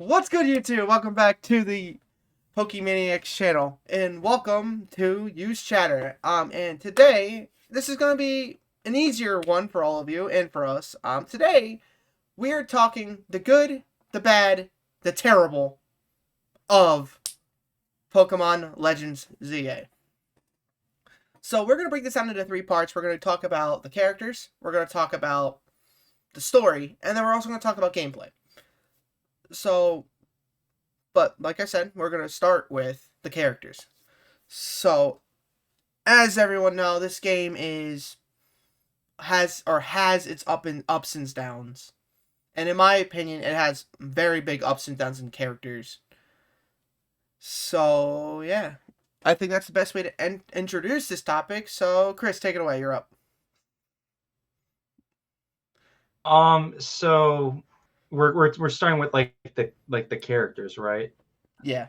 What's good, YouTube? Welcome back to the Pokemaniacs channel, and welcome to Use Chatter. And today this is gonna be an easier one for all of you and for us. Today we're talking the good, the bad, the terrible of Pokemon Legends ZA. So we're gonna break this down into three parts. We're gonna talk about the characters, we're gonna talk about the story, and then we're also gonna talk about gameplay. So, but like I said, we're going to start with the characters. So, as everyone knows, this game has its ups and downs. And in my opinion, it has very big ups and downs in characters. So, yeah. I think that's the best way to introduce this topic. So, Chris, take it away. You're up. So we're starting with the characters, right? Yeah.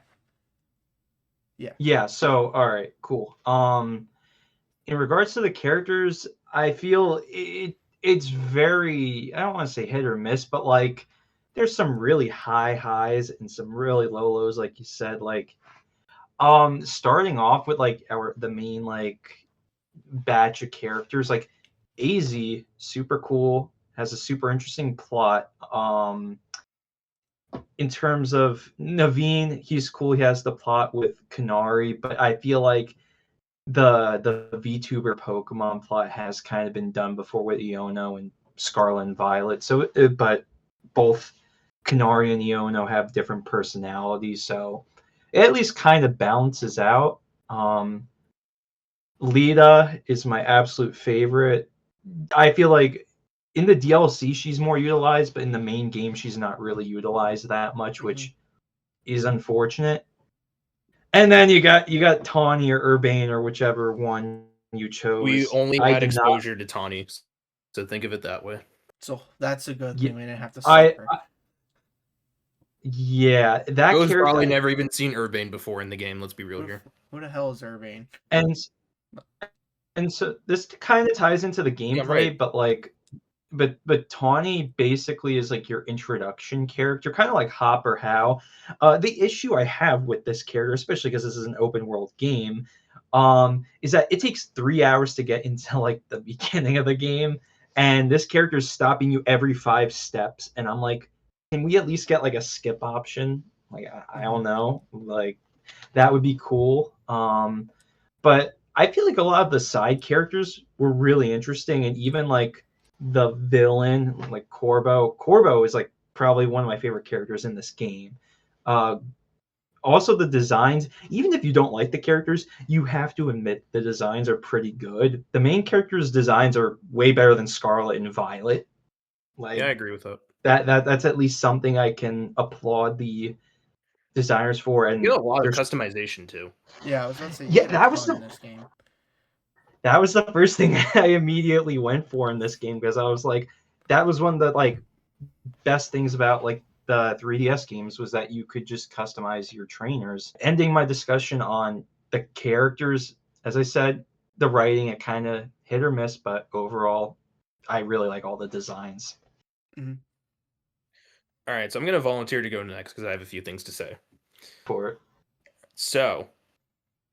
Yeah. Yeah, so all right, cool. In regards to the characters, I feel it's very, I don't want to say hit or miss, but like there's some really high highs and some really low lows, like you said. Like starting off with like the main like batch of characters, like AZ, super cool, has a super interesting plot. In terms of Naveen, he's cool. He has the plot with Kanari, but I feel like the VTuber Pokemon plot has kind of been done before with Iono and Scarlet and Violet. So, but both Kanari and Iono have different personalities, so it at least kind of balances out. Lita is my absolute favorite. I feel like in the DLC she's more utilized, but in the main game she's not really utilized that much, which is unfortunate. And then you got Tawny or Urbane or whichever one you chose. We only I had did not. exposure to Tawny, so think of it that way. So, that's a good thing. We didn't have to I suffer. yeah, that Go's character. probably never even seen Urbane before in the game. Let's be real here. Who the hell is Urbane? And so this kind of ties into the gameplay, right. but like, but Tawny basically is like your introduction character, kind of like Hop or How. The issue I have with this character, especially because this is an open world game, is that it takes 3 hours to get into like the beginning of the game, and this character is stopping you every 5 steps, and I'm like, can we at least get like a skip option? Like I don't know, like that would be cool. But I feel like a lot of the side characters were really interesting, and even like the villain, like Corbo. Corbo is like probably one of my favorite characters in this game. Uh, Also, the designs, even if you don't like the characters, you have to admit the designs are pretty good. The main characters' designs are way better than Scarlet and Violet. Like, yeah, I agree with that. That's at least something I can applaud the designers for. And you get a lot of customization too. Yeah, I was about to say. Yeah, that was in this game. That was the first thing I immediately went for in this game, because I was like, that was one of the like best things about like the 3DS games, was that you could just customize your trainers. Ending my discussion on the characters, as I said, the writing, it kind of hit or miss, but overall, I really like all the designs. Mm-hmm. All right, so I'm going to volunteer to go next because I have a few things to say. For it. So,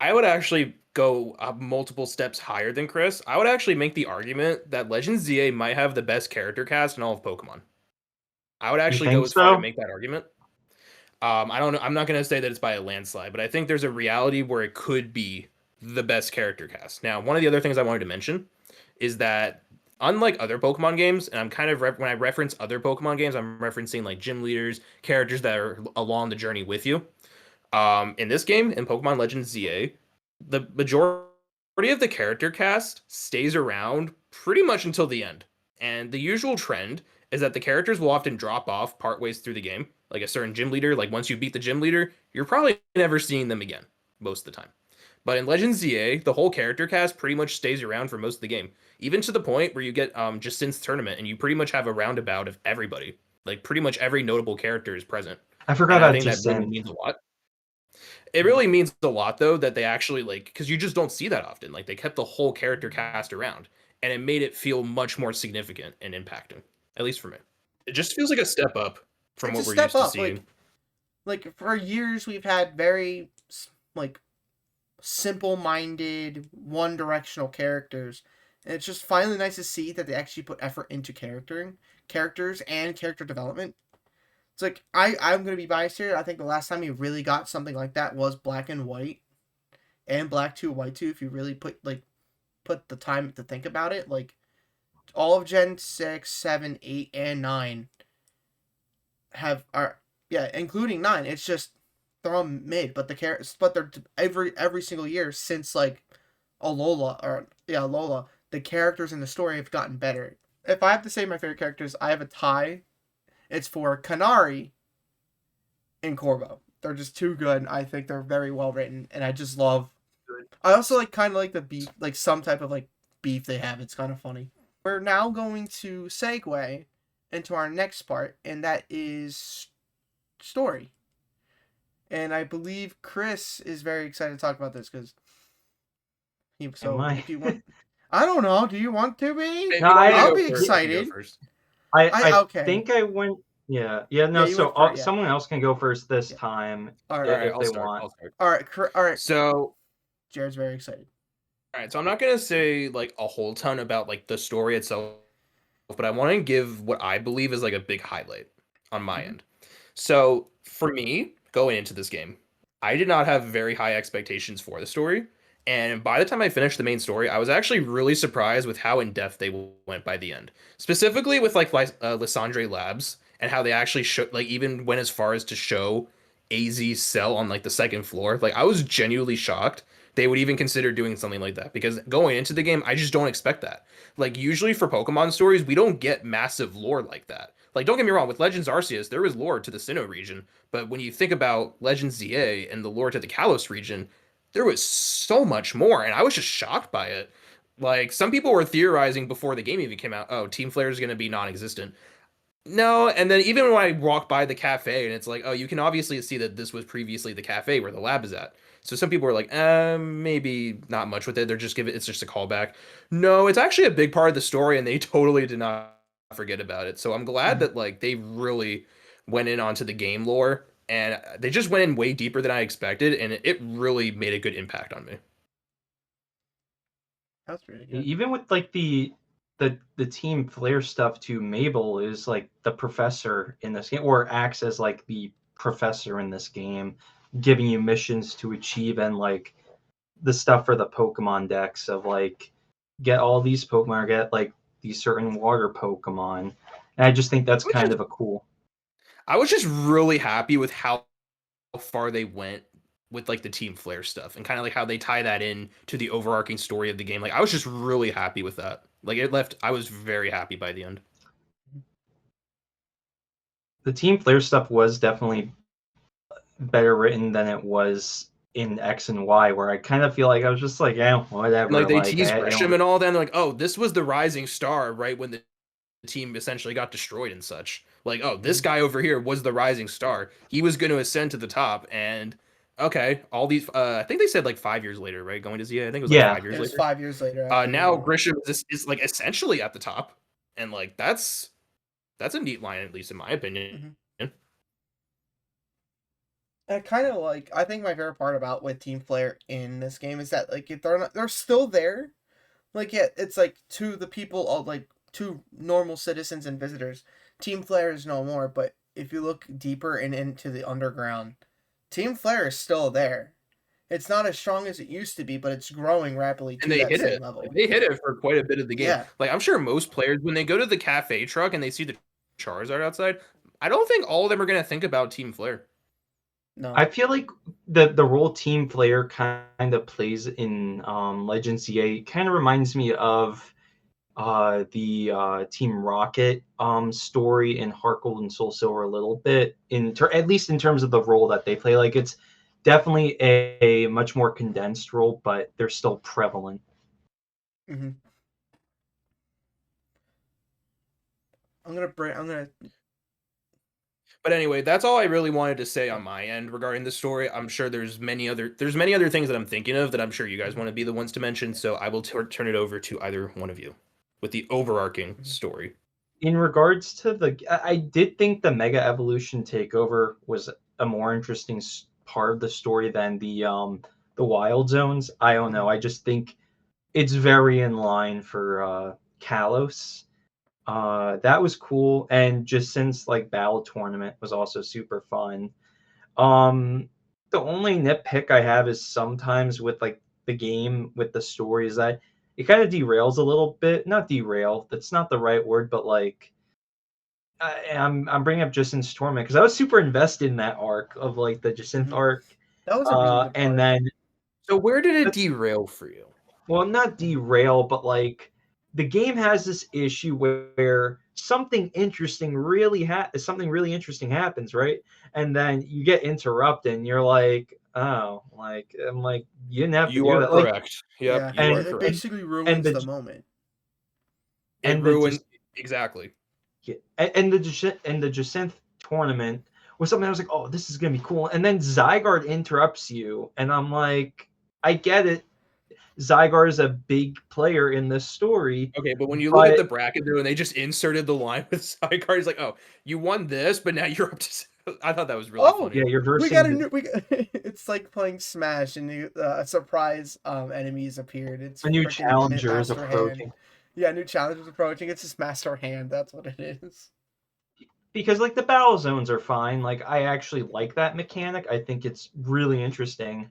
I would actually go multiple steps higher than Chris. I would actually make the argument that Legends ZA might have the best character cast in all of Pokemon. I would actually go as far to make that argument. I don't know. I'm not going to say that it's by a landslide, but I think there's a reality where it could be the best character cast. Now, one of the other things I wanted to mention is that unlike other Pokemon games, and I'm kind of when I reference other Pokemon games, I'm referencing like gym leaders, characters that are along the journey with you. In this game, in Pokemon Legends ZA, the majority of the character cast stays around pretty much until the end. And the usual trend is that the characters will often drop off partways through the game. Like a certain gym leader, like once you beat the gym leader, you're probably never seeing them again most of the time. But in Legends ZA, the whole character cast pretty much stays around for most of the game, even to the point where you get Jacinth's tournament and you pretty much have a roundabout of everybody. Like pretty much every notable character is present. I forgot about Jacinth. That really means a lot. It really means a lot though that they actually like, because you just don't see that often. Like they kept the whole character cast around, and it made it feel much more significant and impacting. At least for me, it just feels like a step up from what we're used to seeing. like for years we've had very like simple-minded, one-directional characters. And it's just finally nice to see that they actually put effort into characters and character development. It's like I'm gonna be biased here. I think the last time you really got something like that was Black and White and Black 2 White 2. If you really put the time to think about it, like all of Gen 6, 7, 8, and 9 are including 9. It's just they're all mid, but they're every single year since like Alola, the characters in the story have gotten better. If I have to say my favorite characters, I have a tie. It's for Kanari and Corvo. They're just too good. I think they're very well written, and I just love. I also kind of like the beef, like some type of like beef they have. It's kind of funny. We're now going to segue into our next part, and that is story. And I believe Chris is very excited to talk about this because if you want, I don't know. Do you want to be? No, I'll be excited. I okay. think I went. No. So someone else can go first this time. All right, if they want. All right. So Jared's very excited. All right, so I'm not gonna say like a whole ton about like the story itself, but I want to give what I believe is like a big highlight on my end. So for me, going into this game, I did not have very high expectations for the story. And by the time I finished the main story, I was actually really surprised with how in depth they went by the end. Specifically with like Lysandre Labs and how they actually even went as far as to show AZ's cell on like the second floor. Like I was genuinely shocked they would even consider doing something like that, because going into the game, I just don't expect that. Like usually for Pokemon stories, we don't get massive lore like that. Like don't get me wrong, with Legends Arceus, there is lore to the Sinnoh region, but when you think about Legends ZA and the lore to the Kalos region, there was so much more, and I was just shocked by it. Like some people were theorizing before the game even came out, oh, Team Flare is going to be non-existent. No, and then even when I walk by the cafe and it's like, oh, you can obviously see that this was previously the cafe where the lab is at. So some people are like, maybe not much with it. It's just a callback. No, it's actually a big part of the story, and they totally did not forget about it. So I'm glad that like they really went in onto the game lore, and they just went in way deeper than I expected, and it really made a good impact on me. That's really good. Even with like the Team Flare stuff too, Mabel is like the professor in this game, or acts as like the professor in this game, giving you missions to achieve, and like the stuff for the Pokemon decks of like get all these Pokemon or get like these certain water Pokemon. And I just think that's kind of a cool. I was just really happy with how far they went with like the Team Flare stuff, and kind of like how they tie that in to the overarching story of the game. Like I was just really happy with that. Like I was very happy by the end. The Team Flare stuff was definitely better written than it was in X and Y, where I kind of feel like I was just like, whatever. Like they teased Grisham and all that, and they're like, oh, this was the rising star, right when the team essentially got destroyed and such. Like, oh, this guy over here was the rising star. He was going to ascend to the top, and okay, all these. I think they said like 5 years later, right? Going to ZA, I think it was like 5 years later. 5 years later. Now Grisham is like essentially at the top, and like that's a neat line, at least in my opinion. Mm-hmm. I kind of like. I think my favorite part about with Team Flare in this game is that like if they're still there, like it's like to the people of like to normal citizens and visitors. Team Flare is no more, but if you look deeper and into the underground, Team Flare is still there. It's not as strong as it used to be, but it's growing rapidly to that same level. They hit it for quite a bit of the game. Yeah. Like I'm sure most players, when they go to the cafe truck and they see the Charizard outside, I don't think all of them are going to think about Team Flare. No. I feel like the role Team Flare kind of plays in Legends ZA kind of reminds me of the Team Rocket story in Heart Gold and Soul Silver a little bit, at least in terms of the role that they play. Like it's definitely a much more condensed role, but they're still prevalent. Mm-hmm. I'm gonna. But anyway, that's all I really wanted to say on my end regarding the story. I'm sure there's many other things that I'm thinking of that I'm sure you guys want to be the ones to mention. So I will turn it over to either one of you with the overarching story. In regards to I did think the Mega Evolution takeover was a more interesting part of the story than the Wild Zones. I don't know. I just think it's very in line for Kalos. That was cool, and just since like Battle Tournament was also super fun. The only nitpick I have is sometimes with like the game with the story is that it kind of derails a little bit. Not derail, that's not the right word, but like I'm bringing up Jacynth's Tournament because I was super invested in that arc of like the Jacynth arc, That was a really good part. and then So where did it derail for you? well, not derail, but like the game has this issue where something something really interesting happens, right? And then you get interrupted, and you're like, oh, like I'm like you didn't have to You do are that. Like, correct. Yep, yeah, you are and- it correct. basically ruins the- the moment. It and the ruined exactly. yeah, and the Jacynth tournament was something I was like, oh, this is gonna be cool. And then Zygarde interrupts you, and I'm like, I get it. Zygarde is a big player in this story. Okay, but when you look at But- the bracket though, and they just inserted the line with Zygarde, it's like, oh, you won this, but now you're up to. I thought that was really Oh, funny. Yeah, you're versing. We got a new. It's like playing Smash, and a surprise enemies appeared. It's a new freaking challenger is Master Hand. approaching. Yeah, new challenge is approaching. It's just Master Hand. That's what it is. Because like the battle zones are fine. Like I actually like that mechanic. I think it's really interesting.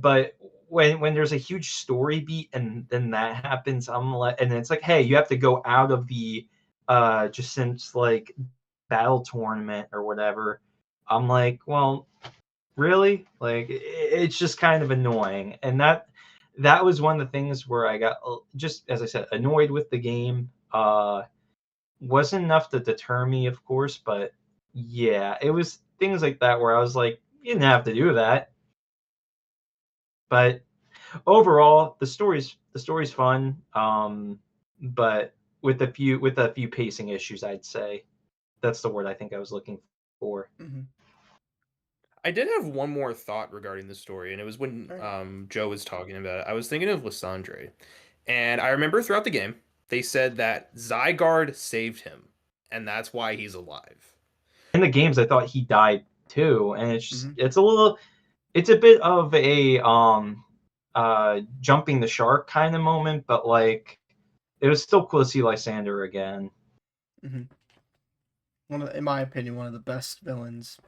But when there's a huge story beat and then that happens, I'm like, and it's like, hey, you have to go out of the just since like battle tournament or whatever. I'm like, well, really? Like it's just kind of annoying. And that was one of the things where I got just as I said annoyed with the game. Wasn't enough to deter me, of course, but yeah, it was things like that where I was like, you didn't have to do that. But overall, the story's fun, but with a few pacing issues, I'd say that's the word I think I was looking for. Mhm. I did have one more thought regarding the story, and it was when Alright. Joe was talking about it. I was thinking of Lysandre, and I remember throughout the game they said that Zygarde saved him, and that's why he's alive. In the games, I thought he died too, and it's just, Mhm. it's a bit of a jumping the shark kind of moment, but like it was still cool to see Lysander again. In my opinion, one of the best villains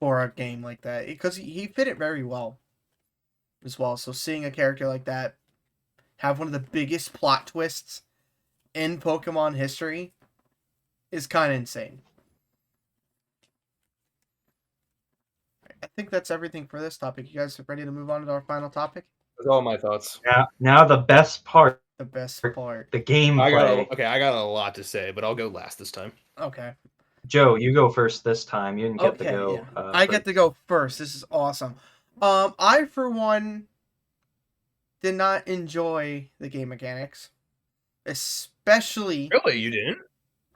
for a game like that, because he fit it very well as well. So seeing a character like that have one of the biggest plot twists in Pokemon history is kind of insane. I think that's everything for this topic. You guys ready to move on to our final topic? That's all my thoughts. Now the best part, The best part. the gameplay. I got a lot to say, but I'll go last this time. Okay. Joe, you go first this time. You didn't get to Okay, go. yeah. I get to go first. This is awesome. I for one did not enjoy the game mechanics, especially Really, you didn't?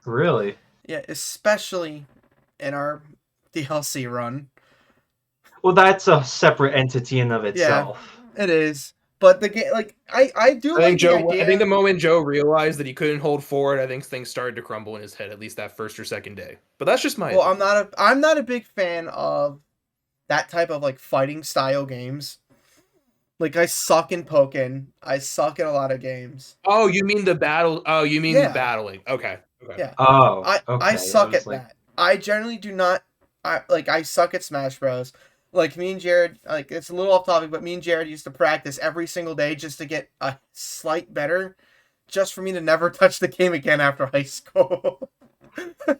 Really? yeah, especially in our DLC run. Well, that's a separate entity in of itself. It is, but the game like I do I like think Joe. the idea. I think the moment Joe realized that he couldn't hold forward, I think things started to crumble in his head. At least that first or second day. But that's just my. Well, opinion. I'm not a big fan of that type of like fighting style games. Like I suck in Pokken. I suck in a lot of games. Oh, you mean the battle? Oh, you mean Yeah. battling? Okay. Okay. Yeah. Oh, I okay. suck was at like, that. I generally do not. I suck at Smash Bros. Like me and Jared, like it's a little off topic, but me and Jared used to practice every single day just to get a slight better, just for me to never touch the game again after high school.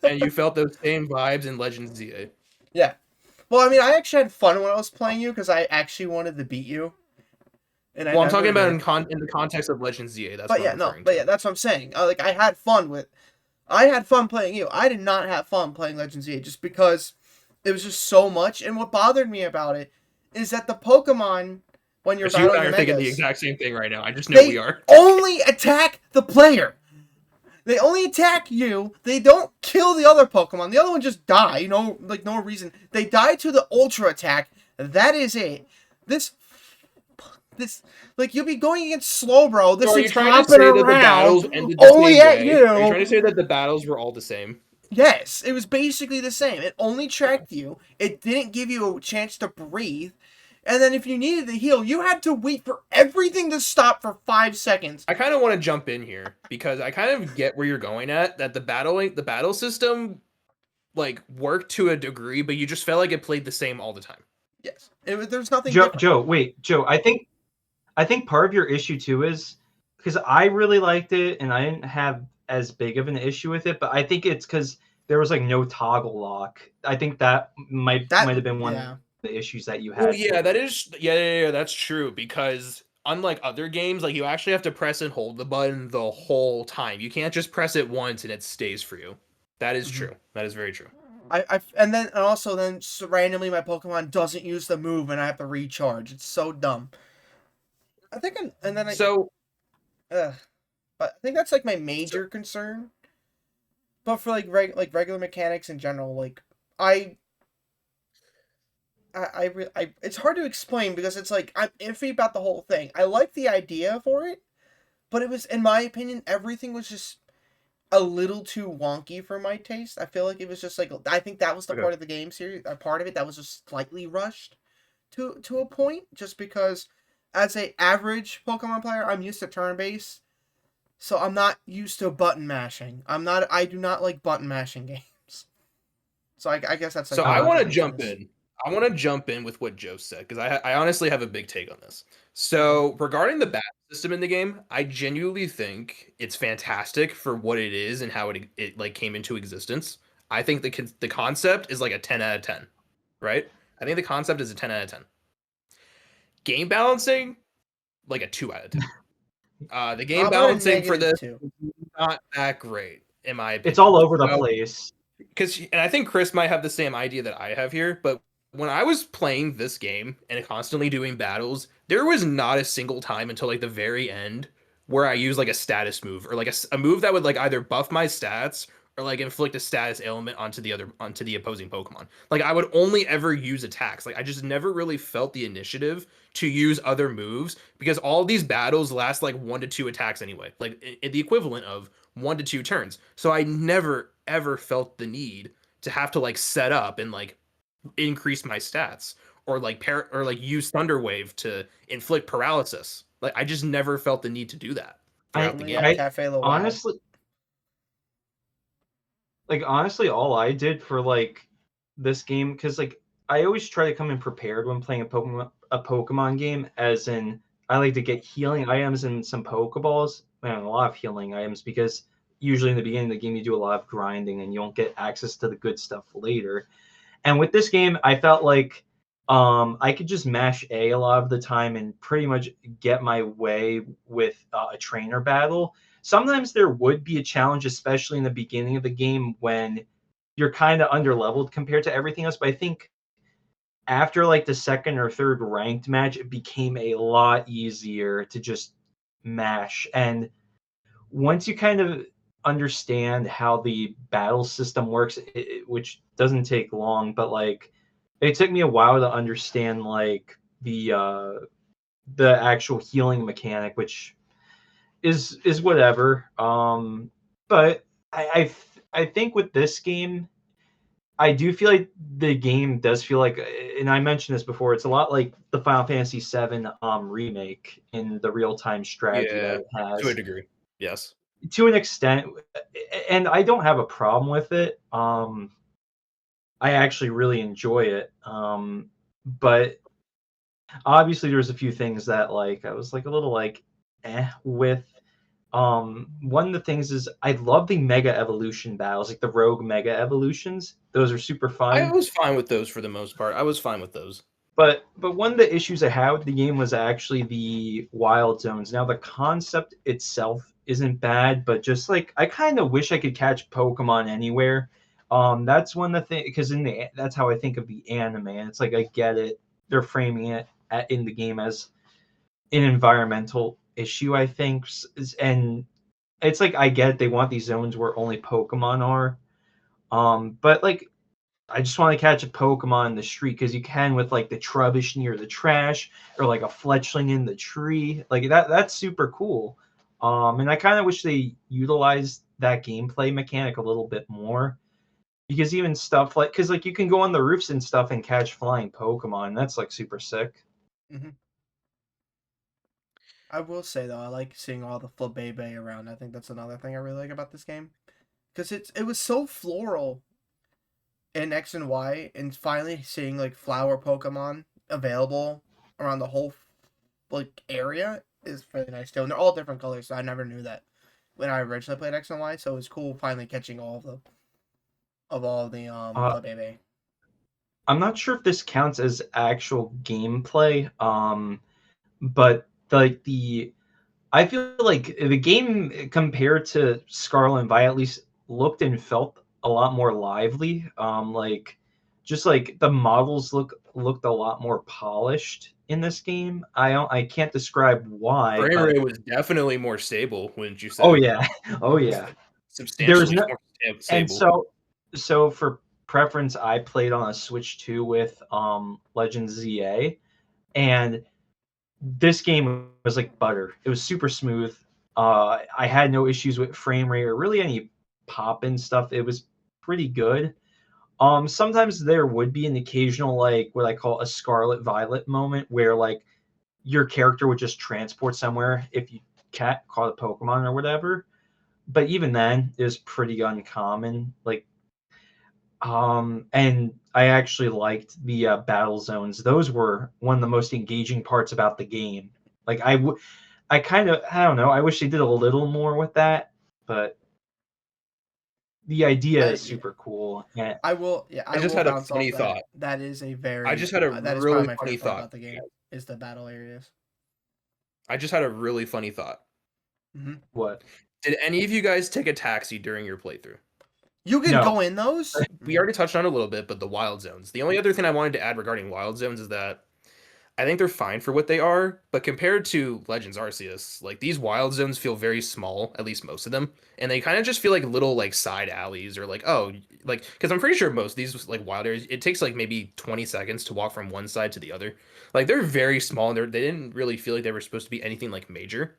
And you felt those same vibes in Legends ZA. Yeah. Well, I mean, I actually had fun when I was playing you because I actually wanted to beat you. And Well, I'm never talking about did. in the context of Legends ZA. That's But what yeah, I'm no, referring but to. yeah, that's what I'm saying. Like I had fun playing you. I did not have fun playing Legends ZA just because it was just so much. And what bothered me about it is that the Pokemon, when you're Yes, you and battling I are the thinking the Megas, exact same thing right now. I just know they we are. only attack the player. They only attack you. They don't kill the other Pokemon. The other one just die. No reason. They die to the Ultra attack. That is it. This like you'll be going against Slowbro. This So are is you trying to hopping say that the battles around ended the only same at day? you. Are you trying to say that the battles were all the same? Yes, it was basically the same. It only tracked you. It didn't give you a chance to breathe. And then if you needed to heal, you had to wait for everything to stop for 5 seconds. I kind of want to jump in here because I kind of get where you're going at. That the battle system like worked to a degree, but you just felt like it played the same all the time. Yes. There's nothing different. Joe, I think part of your issue too is because I really liked it and I didn't have as big of an issue with it, but I think it's because there was like no toggle lock. I think that might have been one of the issues that you had. Well, yeah, that is that's true because unlike other games, like you actually have to press and hold the button the whole time. You can't just press it once and it stays for you. That is true. That is very true. And also randomly my Pokemon doesn't use the move and I have to recharge. It's so dumb. But I think that's like my major concern. But for like regular mechanics in general, like it's hard to explain because it's like I'm iffy about the whole thing. I like the idea for it, but it was, in my opinion, everything was just a little too wonky for my taste. I feel like it was just like, I think that was the part of the game series, a part of it that was just slightly rushed to a point, just because as a average Pokemon player, I'm used to turn-based, so I'm not used to button mashing. I do not like button mashing games. So I guess that's like, so I want to jump in. I want to jump in with what Joe said because I honestly have a big take on this. So regarding the battle system in the game, I genuinely think it's fantastic for what it is and how it like came into existence. I think the concept is like a 10 out of 10, right? I think the concept is a 10 out of 10. Game balancing, like a 2 out of 10. The game balancing for this is not that great, in my opinion. It's all over the place. And I think Chris might have the same idea that I have here, but when I was playing this game and constantly doing battles, there was not a single time until like the very end where I used like a status move or like a move that would like either buff my stats or like inflict a status ailment onto the opposing Pokemon. Like I would only ever use attacks. Like I just never really felt the initiative to use other moves because all these battles last like 1 to 2 attacks anyway. Like the equivalent of 1 to 2 turns. So I never ever felt the need to have to like set up and like increase my stats or like use Thunder Wave to inflict paralysis. Like I just never felt the need to do that throughout the game. Honestly, all I did for like this game, because like I always try to come in prepared when playing a Pokemon game, as in I like to get healing items and some Pokeballs and a lot of healing items because usually in the beginning of the game you do a lot of grinding and you don't get access to the good stuff later. And with this game, I felt like I could just mash A lot of the time and pretty much get my way with a trainer battle. Sometimes there would be a challenge, especially in the beginning of the game when you're kind of underleveled compared to everything else. But I think after like the second or third ranked match, it became a lot easier to just mash. And once you kind of understand how the battle system works, which doesn't take long, but like it took me a while to understand like the actual healing mechanic, which is whatever. But I think with this game, I do feel like the game does feel like, and I mentioned this before, it's a lot like the Final Fantasy VII remake in the real-time strategy that it has. To a degree, yes. To an extent, and I don't have a problem with it. I actually really enjoy it. But obviously there's a few things that like I was like a little like with. One of the things is I love the Mega Evolution battles, like the Rogue Mega Evolutions. Those are super fun. I was fine with those for the most part. I was fine with those. But one of the issues I had with the game was actually the wild zones. Now the concept itself isn't bad, but just like I kind of wish I could catch Pokemon anywhere. That's one of the things, because that's how I think of the anime. And it's like I get it. They're framing it in the game as an environmental issue, I think, and it's like I get it, they want these zones where only Pokemon are, but like I just want to catch a Pokemon in the street because you can with like the Trubbish near the trash or like a Fletchling in the tree, like that's super cool. And I kind of wish they utilized that gameplay mechanic a little bit more. because even stuff like because like you can go on the roofs and stuff and catch flying Pokemon. And that's like super sick. I will say though, I like seeing all the Flabébé around. I think that's another thing I really like about this game, because it was so floral in X and Y, and finally seeing like flower Pokemon available around the whole like area is really nice too. And they're all different colors, so I never knew that when I originally played X and Y. So it was cool finally catching all of the Uh, Flabébé. I'm not sure if this counts as actual gameplay, but like the I feel like the game compared to Scarlet and Violet at least looked and felt a lot more lively. Like just like the models looked a lot more polished in this game. I can't describe why, Frame but rate was definitely more stable, wouldn't you say? oh yeah, oh yeah. There's Substantially no more and stable. so for preference, I played on a Switch 2 with Legends ZA, and this game was like butter. It was super smooth. I had no issues with frame rate or really any pop and stuff. It was pretty good. Sometimes there would be an occasional like what I call a Scarlet Violet moment where like your character would just transport somewhere if you caught a Pokemon or whatever. But even then, it was pretty uncommon. Like and I actually liked the battle zones. Those were one of the most engaging parts about the game. Like I kind of, I don't know. I wish they did a little more with that, but the idea is Yeah. super cool. And I will I just had a bounce off funny that. thought. That is a very I just had a that is probably really my funny favorite part thought. about the game is the battle areas. I just had a really funny thought. what? Did any of you guys take a taxi during your playthrough? You can No. go in those. We already touched on it a little bit, but the wild zones. The only other thing I wanted to add regarding wild zones is that I think they're fine for what they are, but compared to Legends Arceus, like these wild zones feel very small, at least most of them, and they kind of just feel like little like side alleys or like like because I'm pretty sure most of these like wild areas it takes like maybe 20 seconds to walk from one side to the other. Like they're very small and they didn't really feel like they were supposed to be anything like major.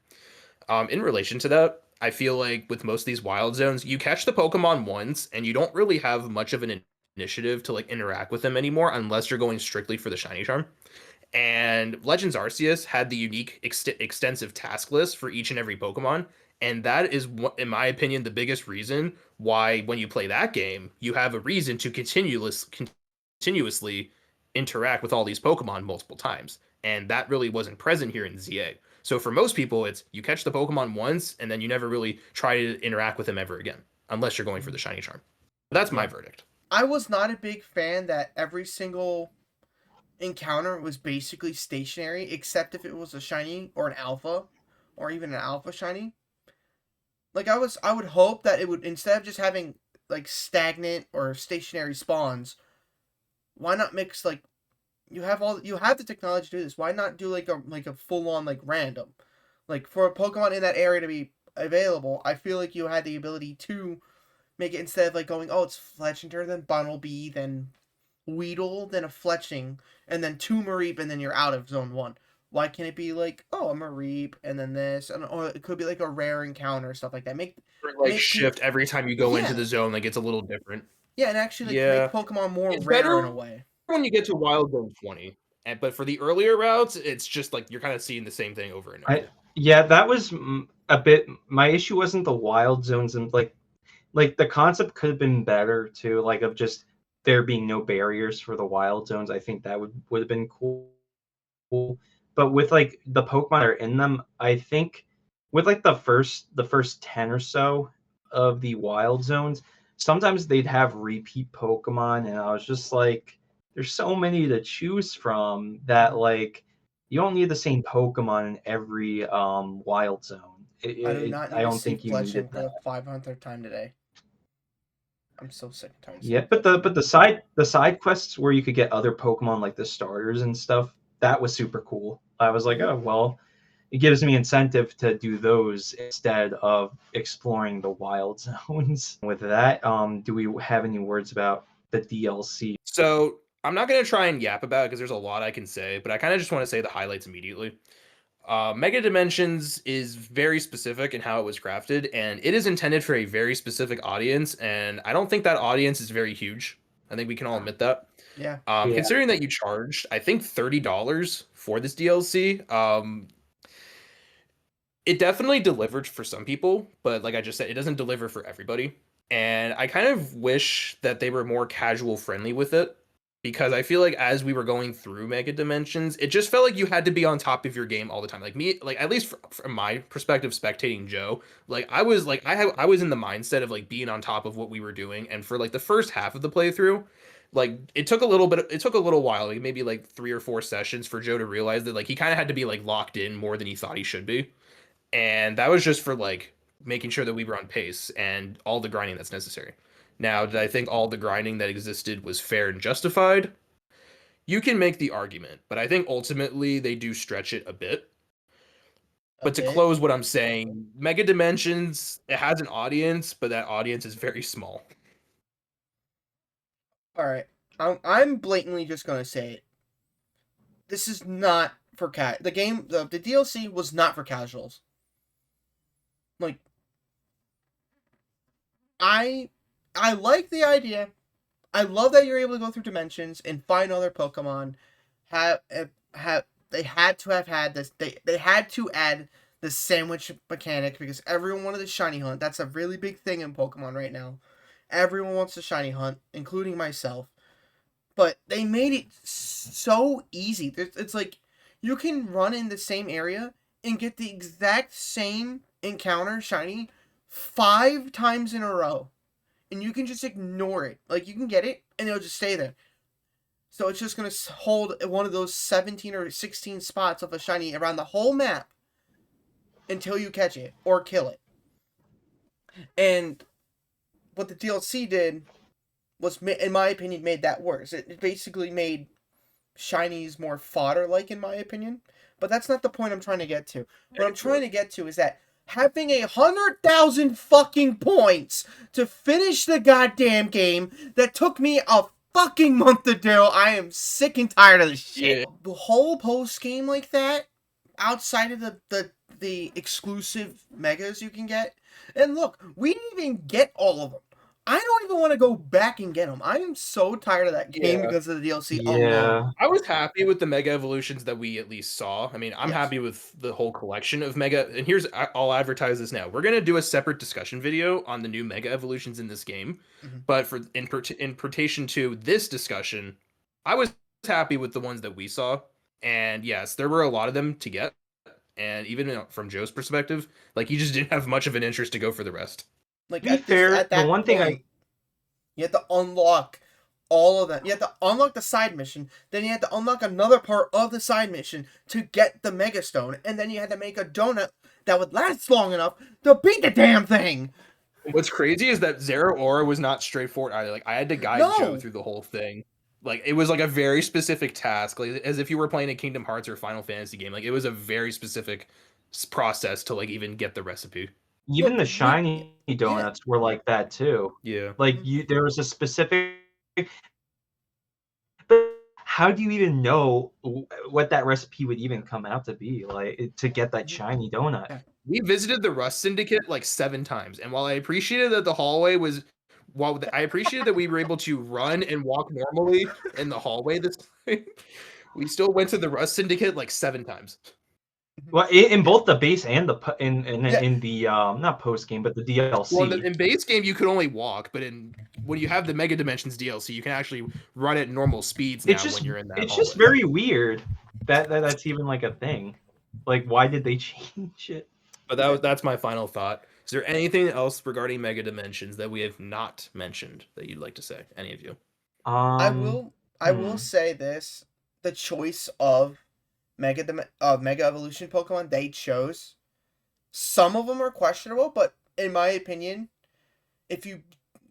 In relation to that, I feel like with most of these wild zones, you catch the Pokemon once and you don't really have much of an initiative to like interact with them anymore unless you're going strictly for the shiny charm. And Legends Arceus had the unique extensive task list for each and every Pokemon, and that is in my opinion the biggest reason why when you play that game, you have a reason to continuously interact with all these Pokemon multiple times. And that really wasn't present here in ZA. So for most people, it's you catch the Pokemon once and then you never really try to interact with them ever again, unless you're going for the shiny charm. That's my verdict. I was not a big fan that every single encounter was basically stationary, except if it was a shiny or an alpha, or even an alpha shiny. Like I would hope that it would, instead of just having like stagnant or stationary spawns, why not mix like you have the technology to do this. Why not do like a full on like random, like for a Pokemon in that area to be available? I feel like you had the ability to make it, instead of like going, oh, it's Fletchinder, then Bunnelby, then Weedle, then a Fletching, and then two Mareep, and then you're out of Zone 1. Why can't it be like, oh, a Mareep, and then this, and or it could be like a rare encounter, stuff like that. Make Shift every time you go into the zone, like it's a little different. Yeah, and actually make Pokemon more rare in a way. When you get to Wild Zone 20, but for the earlier routes, it's just like you're kind of seeing the same thing over and over. Yeah, that was a bit. My issue wasn't the wild zones and like the concept could have been better too, like of just there being no barriers for the wild zones. I think that would have been cool. But with like the Pokemon that are in them, I think with like the first 10 or so of the wild zones, sometimes they'd have repeat Pokemon, and I was just like, there's so many to choose from that like you don't need the same Pokemon in every wild zone. I don't think you needed that. For the 500th time today. I'm so sick and tired. Yeah, but the side quests where you could get other Pokemon like the starters and stuff, that was super cool. I was like, oh well, it gives me incentive to do those instead of exploring the wild zones. With that, do we have any words about the DLC? So I'm not gonna try and yap about it because there's a lot I can say, but I kind of just want to say the highlights immediately. Mega Dimensions is very specific in how it was crafted, and it is intended for a very specific audience. And I don't think that audience is very huge. I think we can all admit that. Yeah. Yeah. Considering that you charged, I think $30 for this DLC, it definitely delivered for some people, but like I just said, it doesn't deliver for everybody. And I kind of wish that they were more casual friendly with it, because I feel like as we were going through Mega Dimensions, it just felt like you had to be on top of your game all the time. Like me, like at least from my perspective, spectating Joe, like I was like I was in the mindset of like being on top of what we were doing, and for like the first half of the playthrough, like it took a little while, like maybe like 3 or 4 sessions for Joe to realize that like he kind of had to be like locked in more than he thought he should be, and that was just for like making sure that we were on pace and all the grinding that's necessary. Now, did I think all the grinding that existed was fair and justified? You can make the argument, but I think ultimately they do stretch it a bit. But to bit? close what I'm saying, Mega Dimensions, it has an audience, but that audience is very small. All right. I'm blatantly just gonna say it. This is not for cat. The game, the DLC was not for casuals. Like, I like the idea. I love that you're able to go through dimensions and find other Pokemon. Have they had to have had this? They had to add the sandwich mechanic because everyone wanted the shiny hunt. That's a really big thing in Pokemon right now. Everyone wants the shiny hunt, including myself. But they made it so easy. It's like you can run in the same area and get the exact same encounter shiny 5 times in a row, and you can just ignore it. Like you can get it and it'll just stay there. So it's just gonna hold one of those 17 or 16 spots of a shiny around the whole map until you catch it or kill it. And what the DLC did was, in my opinion, made that worse. It basically made shinies more fodder-like, in my opinion. But that's not the point I'm trying to get to. What I'm trying to get to is that having 100,000 fucking points to finish the goddamn game that took me a fucking month to do, I am sick and tired of this shit. Yeah. The whole post game like that, outside of the exclusive megas you can get, and look, we didn't even get all of them. I don't even want to go back and get them. I am so tired of that game Yeah. because of the DLC Yeah. alone. I was happy with the Mega Evolutions that we at least saw. I mean, I'm Yes. happy with the whole collection of Mega. And I'll advertise this now. We're gonna do a separate discussion video on the new Mega Evolutions in this game. Mhm. But in pertation to this discussion, I was happy with the ones that we saw. And yes, there were a lot of them to get. And even from Joe's perspective, like he just didn't have much of an interest to go for the rest. Like To be fair, at the that one thing point, you have to unlock all of them. You have to unlock the side mission, then you have to unlock another part of the side mission to get the Mega Stone, and then you had to make a donut that would last long enough to beat the damn thing. What's crazy is that Zeraora was not straightforward either. Like I had to guide Joe through the whole thing. Like it was like a very specific task, like as if you were playing a Kingdom Hearts or Final Fantasy game. Like it was a very specific process to like even get the recipe. Even Look, the shiny donuts were like that too. Yeah. Like there was a specific. But how do you even know what that recipe would even come out to be? Like to get that shiny donut. We visited the Rust Syndicate like 7 times, and while I appreciated that the hallway was, I appreciated that we were able to run and walk normally in the hallway this time, we still went to the Rust Syndicate like 7 times. Well, in both the base and the Yeah. in the not post game, but the DLC. Well, in base game you could only walk, but when you have the Mega Dimensions DLC, you can actually run at normal speeds now when you're in that. It's just very weird that's even like a thing. Like, why did they change it? But that's my final thought. Is there anything else regarding Mega Dimensions that we have not mentioned that you'd like to say? Any of you? I will say this: the choice of Mega Evolution Pokemon they chose, some of them are questionable, but in my opinion, if you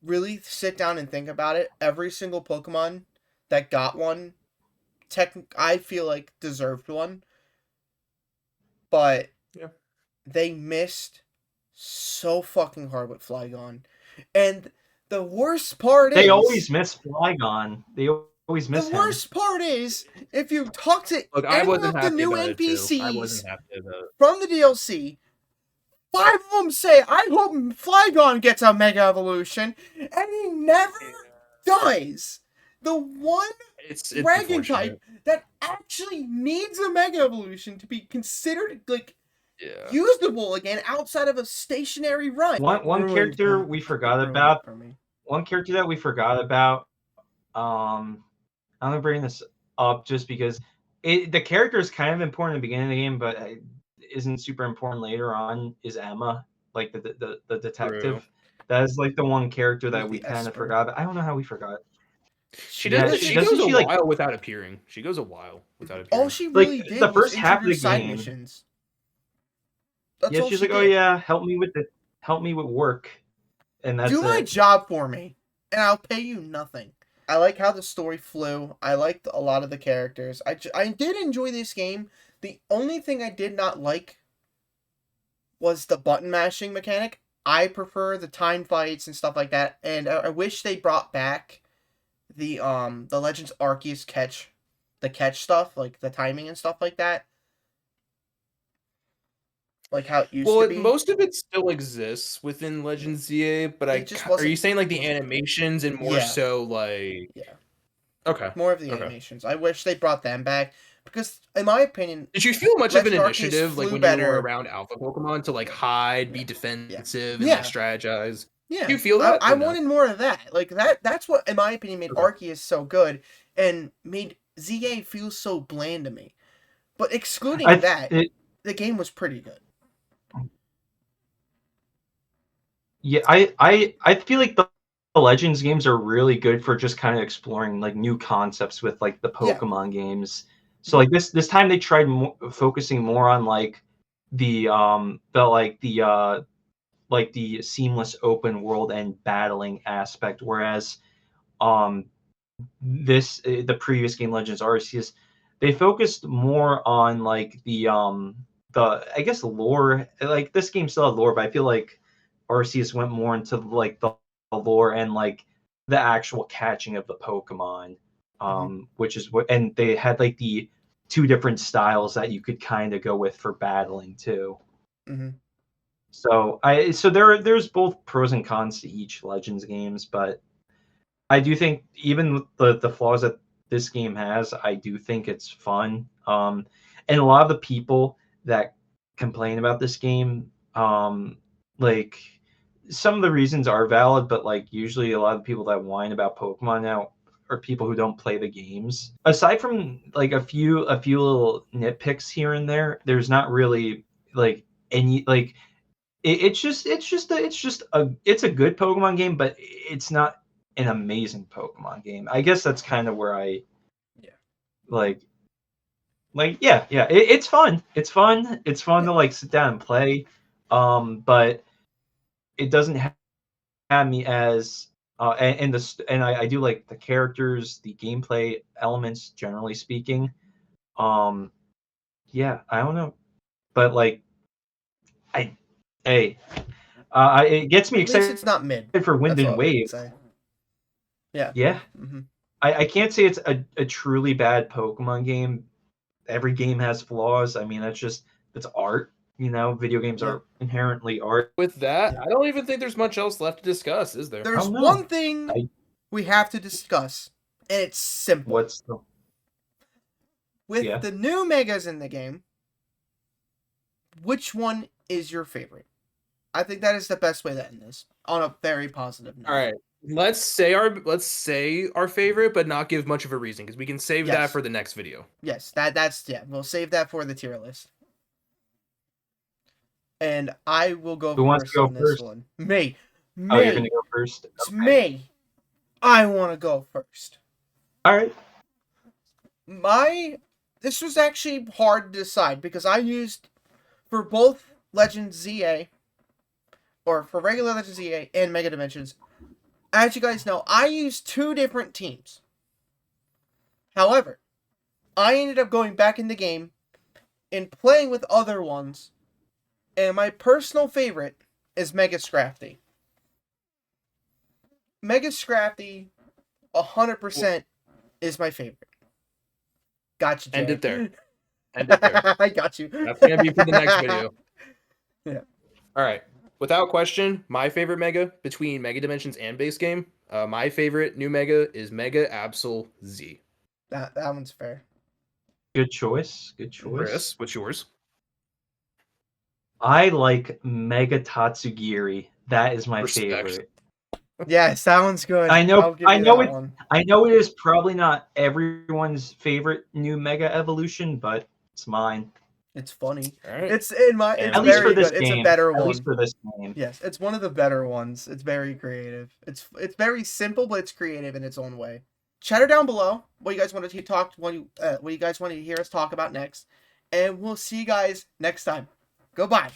really sit down and think about it, every single Pokemon that got one, I feel like deserved one. But Yeah. they missed so fucking hard with Flygon. And the worst part They is always miss Flygon. They always The miss him. worst part is, if you talk to Look, I any wasn't of the happy new about it too. I NPCs wasn't happy about it. from the DLC, 5 of them say, I hope Flygon gets a Mega Evolution, and he never does. The one It's dragon unfortunate. type that actually needs a Mega Evolution to be considered, like, Yeah. usable again outside of a stationary run. One character we forgot about. One character that we forgot about. I'm gonna bring this up just because the character is kind of important at the beginning of the game, but isn't super important later on. Is Emma, like the detective? True. That is like the one character that Who's we the kind of Esper? forgot. I don't know how we forgot. She Yeah, does. she- She doesn't goes a she, like- while without appearing. She goes a while without appearing. All she really Like, did the was first half of the introduce side game- missions. That's Yeah, all she's she like, oh did. yeah, help me with work, and that's Do my it. job for me, and I'll pay you nothing. I like how the story flew. I liked a lot of the characters. I did enjoy this game. The only thing I did not like was the button mashing mechanic. I prefer the time fights and stuff like that, and I wish they brought back the Legends Arceus catch stuff, like the timing and stuff like that. Like how it used to be. Most of it still exists within Legends ZA, but It just are wasn't- you saying like the animations and more Yeah. so like? Yeah. Okay. More of the Okay. animations. I wish they brought them back because, in my opinion, Did you feel much of an Legend Arceus initiative like flew when better. you were around Alpha Pokemon to like hide, be Yeah. defensive, and Yeah. like strategize? yeah, Do you feel that, I or no? wanted more of that. Like that's what, in my opinion, made Okay. Arceus so good and made ZA feel so bland to me. But excluding that, the game was pretty good. Yeah, I feel like the Legends games are really good for just kind of exploring like new concepts with like the Yeah. Pokemon games. So like this time they tried focusing more on like the seamless open world and battling aspect, whereas the previous game Legends Arceus, they focused more on like the I guess lore. Like this game still had lore, but I feel like Arceus went more into like the lore and like the actual catching of the Pokemon, which is what, and they had like the two different styles that you could kind of go with for battling too. Mm-hmm. So there's both pros and cons to each Legends games, but I do think even with the flaws that this game has, I do think it's fun. And a lot of the people that complain about this game, like some of the reasons are valid, but like usually a lot of people that whine about Pokemon now are people who don't play the games. Aside from like a few little nitpicks here and there, there's not really like any like it's a good Pokemon game, but it's not an amazing Pokemon game. I guess that's kind of where I it's fun. It's fun to like sit down and play. But it doesn't have me as and I do like the characters, the gameplay elements generally speaking. I don't know. But like it gets me At excited least it's not mid. for Wind That's and all I can Wave. say. Yeah. Yeah. Mm-hmm. I can't say it's a truly bad Pokemon game. Every game has flaws. I mean, it's art. You know, video games are inherently art. With that, I don't even think there's much else left to discuss, is there? There's Oh, no. one thing we have to discuss, and it's simple. What's the With the new Megas in the game, which one is your favorite? I think that is the best way to end this on a very positive note. All right. Let's say our favorite, but not give much of a reason, because we can save that for the next video. Yes, that's we'll save that for the tier list. And I will go Who wants first to go on this first? one. Me. Oh, you're gonna go first. It's Okay. me. I want to go first. All right. This was actually hard to decide because I used for both Legends ZA, or for regular Legends ZA and Mega Dimensions. As you guys know, I used 2 different teams. However, I ended up going back in the game and playing with other ones, and my personal favorite is Mega Scrafty. Mega Scrafty 100% is my favorite. Gotcha, Jay. End it there. End it there. I got you. That's gonna be for the next video. Yeah. All right. Without question, my favorite Mega between Mega Dimensions and base game, my favorite new Mega is Mega Absol Z. That one's fair. Good choice. Good choice. Chris, what's yours? I like Mega Tatsugiri. That is my Respect. favorite. Yes, that one's good. I know- I'll give I you know that it's- one. I know it is probably not everyone's favorite new Mega Evolution, but it's mine. It's funny. All right. It's in my. At It's At least very for this good. game. It's a better At one. least for this game. Yes, it's one of the better ones. It's very creative. It's very simple, but it's creative in its own way. Chatter down below what you guys want to talk. What you guys want to hear us talk about next, and we'll see you guys next time. Goodbye.